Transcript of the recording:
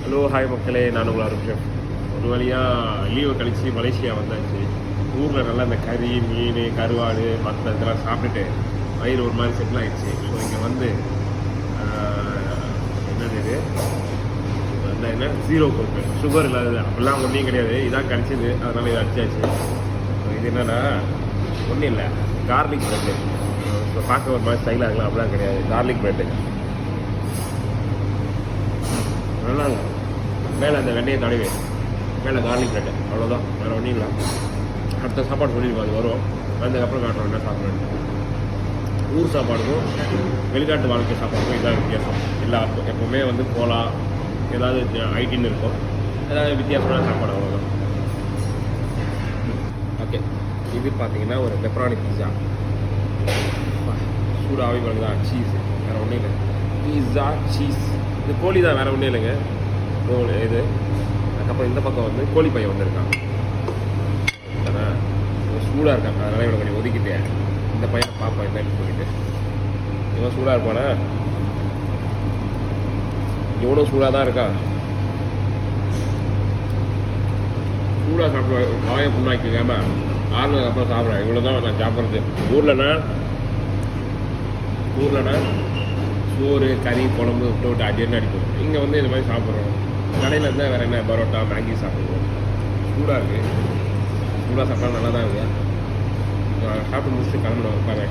Hello hi மக்களே, நான் உங்கள் அருண் ஷெஃப். ஒரு வழியாக லீவை கழித்து மலேசியா வந்தாச்சு. ஊரில் நல்லா இந்த கறி, மீன், கருவாடு மற்ற இதெல்லாம் சாப்பிட்டுட்டு வயிறு ஒரு மாதிரி செட்டில் ஆகிடுச்சு. ஸோ இங்கே வந்து என்னது இது என்ன ஜீரோ கோக்கு, சுகர் இல்லாதது அப்படிலாம் ஒன்றையும் கிடையாது. இதான் கிடச்சிது, அதனால் இதை அடிச்சாச்சு. இது என்னென்னா ஒன்றும் இல்லை, கார்லிக் ப்ரெட்டு. இப்போ பார்க்க ஒரு மாதிரி ஸ்டைலாக இருக்கலாம், அப்படிலாம் கிடையாது. கார்லிக் ப்ரெட்டு நல்லா மேலே அந்த வெண்ணையை தடவை மேலே கார்லிக் ப்ரெட்டு, அவ்வளோதான், வேறு ஒன்றும் இல்லை. அடுத்த சாப்பாடு சொல்லிடுவோம், அது வரும். அதுக்கப்புறம் காட்டுறோம் என்ன சாப்பிட்றேன். ஊர் சாப்பாடுக்கும் வெளிநாட்டு வாழ்க்கை சாப்பாடுக்கும் இதான் வித்தியாசம். எப்போவுமே வந்து போலா ஏதாவது ஐட்டின்னு இருக்கும், ஏதாவது வித்தியாசமான சாப்பாடு, அவ்வளோதான். ஓகே, இது பார்த்தீங்கன்னா ஒரு பெப்பரானி பீஸா. சூடு ஆவி பண்ணுறதா, சீஸ், வேறு ஒன்றும் இல்லை. பீஸா சீஸ், இது கோழி தான், வேறு ஒன்றும் இல்லைங்க. கோழி இது. அதுக்கப்புறம் இந்த பக்கம் வந்து கோழி பையன் வந்துருக்கான், சூடாக இருக்கான். அதனால் இவனை கொஞ்சம் ஒதுக்கிட்டேன். இந்த பையனை பார்ப்பேன் என்னன்னு சொல்லிட்டு. இவன் சூடாக இருப்பானா? இவனும் சூடாக தான் இருக்கான். சூடாக சாப்பிடுவேன், வாயை புண்ணாக்கிக்காம ஆறுனதுக்கப்புறம் சாப்பிட்றேன். இவ்வளோ தான் நான் சாப்பிட்றது. ஊர்லனா சோறு, கறி, குழம்பு விட்டு அடின்னு அடிப்போம். இங்கே வந்து இது மாதிரி சாப்பிட்றோம். கடையில் இருந்தால் வேறு என்ன, பரோட்டா, மேகி சாப்பிடுவோம். சூடாக இருக்குது, சூடாக சாப்பிட்டா நல்லா தான் இருக்குது. சாப்பிட்டு முடிச்சுட்டு கிளம்புறோம். பாருங்க.